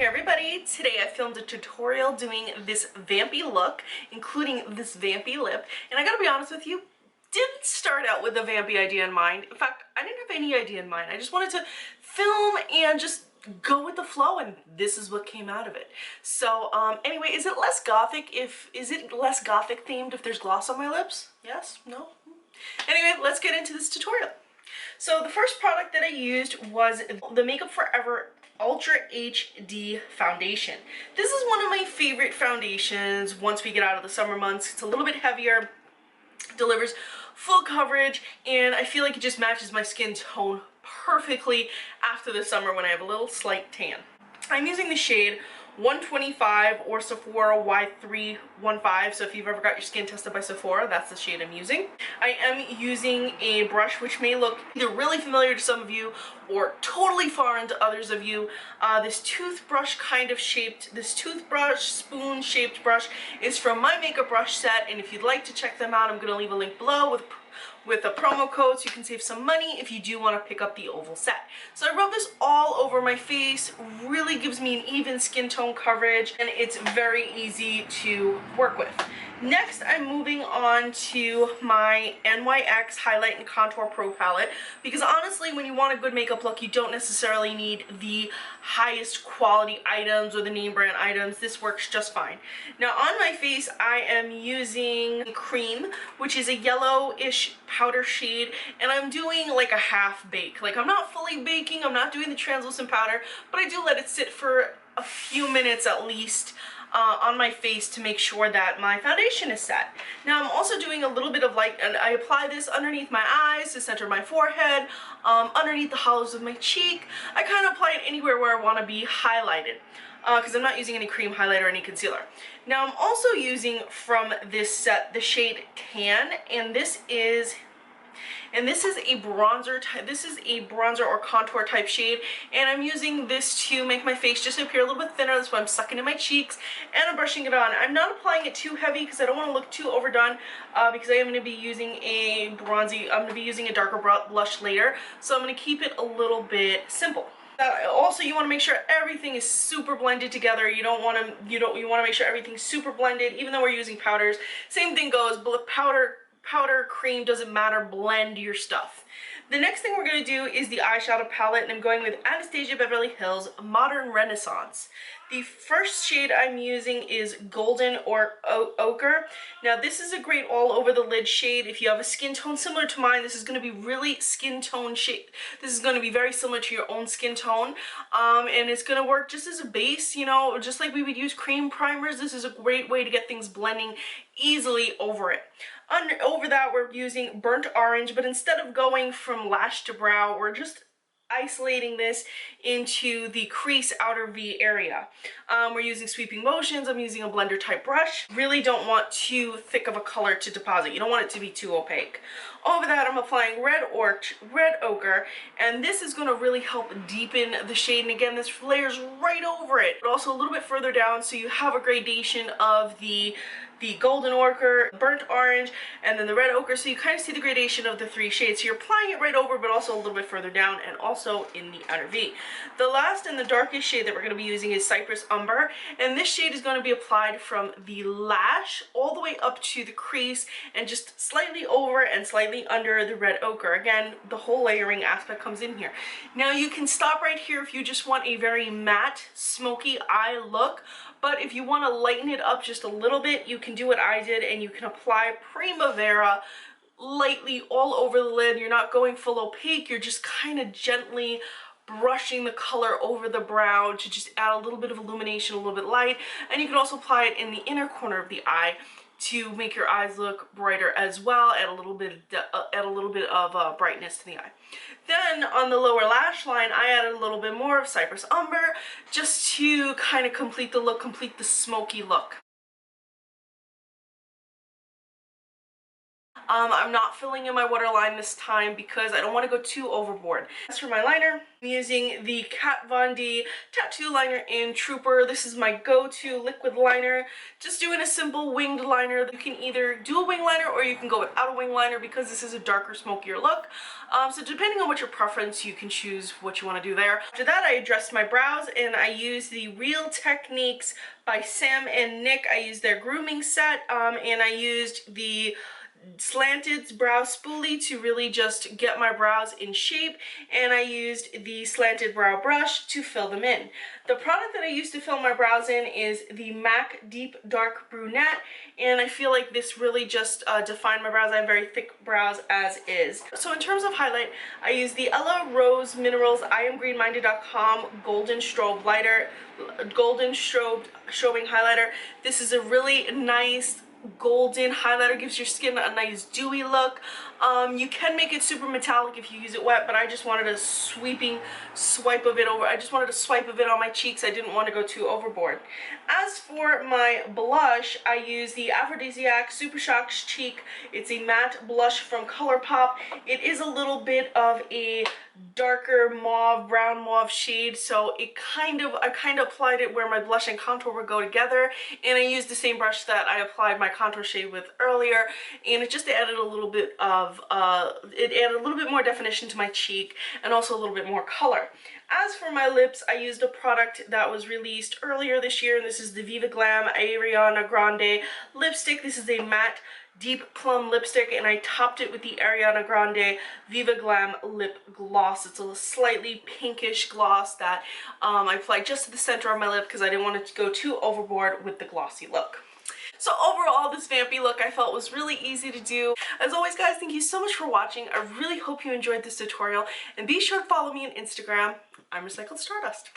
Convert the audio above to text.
Hey everybody, today I filmed a tutorial doing this vampy look, including this vampy lip, and I gotta be honest with you, didn't start out with a vampy idea in mind. In fact, I didn't have any idea in mind. I just wanted to film and just go with the flow, and this is what came out of it. So anyway, is it less gothic themed if there's gloss on my lips? Yes? No? Anyway, let's get into this tutorial. So the first product that I used was the Makeup Forever Ultra HD foundation. This is one of my favorite foundations once we get out of the summer months. It's a little bit heavier, delivers full coverage, and I feel like it just matches my skin tone perfectly after the summer when I have a little slight tan. I'm using the shade 125 or Sephora Y315, so if you've ever got your skin tested by Sephora, that's the shade I'm using. I am using a brush which may look either really familiar to some of you or totally foreign to others of you. This toothbrush spoon shaped brush is from my makeup brush set, and if you'd like to check them out, I'm going to leave a link below with a promo code so you can save some money if you do want to pick up the oval set. So I rub this all over my face, really gives me an even skin tone coverage, and it's very easy to work with. Next, I'm moving on to my NYX Highlight and Contour Pro Palette, because honestly, when you want a good makeup look, you don't necessarily need the highest quality items or the name brand items. This works just fine. Now on my face, I am using Cream, which is a yellowish powder shade, and I'm doing like a half bake. Like, I'm not fully baking, I'm not doing the translucent powder, but I do let it sit for a few minutes at least on my face to make sure that my foundation is set. Now I'm also doing a little bit of light, and I apply this underneath my eyes to center my forehead, underneath the hollows of my cheek. I kind of apply it anywhere where I want to be highlighted, because I'm not using any cream highlighter or any concealer. Now I'm also using from this set the shade Tan, and this is a bronzer type. This is a bronzer or contour type shade, and I'm using this to make my face just appear a little bit thinner. That's why I'm sucking in my cheeks, and I'm brushing it on. I'm not applying it too heavy because I don't want to look too overdone, because I am going to be using I'm going to be using a darker blush later, so I'm going to keep it a little bit simple. Also, you want to make sure everything is super blended together. You want to make sure everything's super blended, even though we're using powders. Same thing goes, but powder, cream, doesn't matter, blend your stuff. The next thing we're going to do is the eyeshadow palette, and I'm going with Anastasia Beverly Hills Modern Renaissance. The first shade I'm using is Golden or Ochre. Now this is a great all over the lid shade. If you have a skin tone similar to mine, this is going to be really skin tone shade. This is going to be very similar to your own skin tone, and it's going to work just as a base, you know, just like we would use cream primers. This is a great way to get things blending easily over it. Over that, we're using Burnt Orange, but instead of going from lash to brow, we're just isolating this into the crease outer V area. We're using sweeping motions. I'm using a blender type brush. Really don't want too thick of a color to deposit. You don't want it to be too opaque. Over that, I'm applying Red Ochre, and this is going to really help deepen the shade. And again, this layers right over it, but also a little bit further down, so you have a gradation of the Golden Ochre, Burnt Orange, and then the Red Ochre, so you kind of see the gradation of the three shades. So you're applying it right over, but also a little bit further down, and also in the outer V. The last and the darkest shade that we're going to be using is Cypress Umber, and this shade is going to be applied from the lash all the way up to the crease, and just slightly over and slightly under the Red Ochre. Again, the whole layering aspect comes in here. Now you can stop right here if you just want a very matte, smoky eye look, but if you want to lighten it up just a little bit, you can do what I did, and you can apply Primavera lightly all over the lid. You're not going full opaque, you're just kind of gently brushing the color over the brow to just add a little bit of illumination, a little bit light, and you can also apply it in the inner corner of the eye to make your eyes look brighter as well, add a little bit of brightness to the eye. Then on the lower lash line, I added a little bit more of Cypress Umber just to kind of complete the look, complete the smoky look. I'm not filling in my waterline this time because I don't want to go too overboard. As for my liner, I'm using the Kat Von D Tattoo Liner in Trooper. This is my go-to liquid liner. Just doing a simple winged liner. You can either do a wing liner or you can go without a wing liner because this is a darker, smokier look. So depending on what your preference, you can choose what you want to do there. After that, I addressed my brows and I used the Real Techniques by Sam and Nick. I used their grooming set and I used the slanted brow spoolie to really just get my brows in shape, and I used the slanted brow brush to fill them in. The product that I used to fill my brows in is the MAC Deep Dark Brunette, and I feel like this really just defined my brows. I have very thick brows as is. So in terms of highlight, I used the Ella Rose Minerals IamGreenMinded.com Golden Strobe Lighter, Golden Strobe Strobing Highlighter. This is a really nice golden highlighter, gives your skin a nice dewy look. You can make it super metallic if you use it wet, but I just wanted a sweeping swipe of it over. I just wanted a swipe of it on my cheeks. I didn't want to go too overboard. As for my blush, I use the Aphrodisiac Super Shocks Cheek. It's a matte blush from ColourPop. It is a little bit of a darker mauve, brown mauve shade, so I kind of applied it where my blush and contour would go together, and I used the same brush that I applied my contour shade with earlier, and it just added a little bit of more definition to my cheek and also a little bit more color. As for my lips, I used a product that was released earlier this year, and this is the Viva Glam Ariana Grande lipstick. This is a matte deep plum lipstick, and I topped it with the Ariana Grande Viva Glam lip gloss. It's a slightly pinkish gloss that I applied just to the center of my lip because I didn't want it to go too overboard with the glossy look. So overall, this vampy look I felt was really easy to do. As always, guys, thank you so much for watching. I really hope you enjoyed this tutorial, and be sure to follow me on Instagram. I'm Recycled Stardust.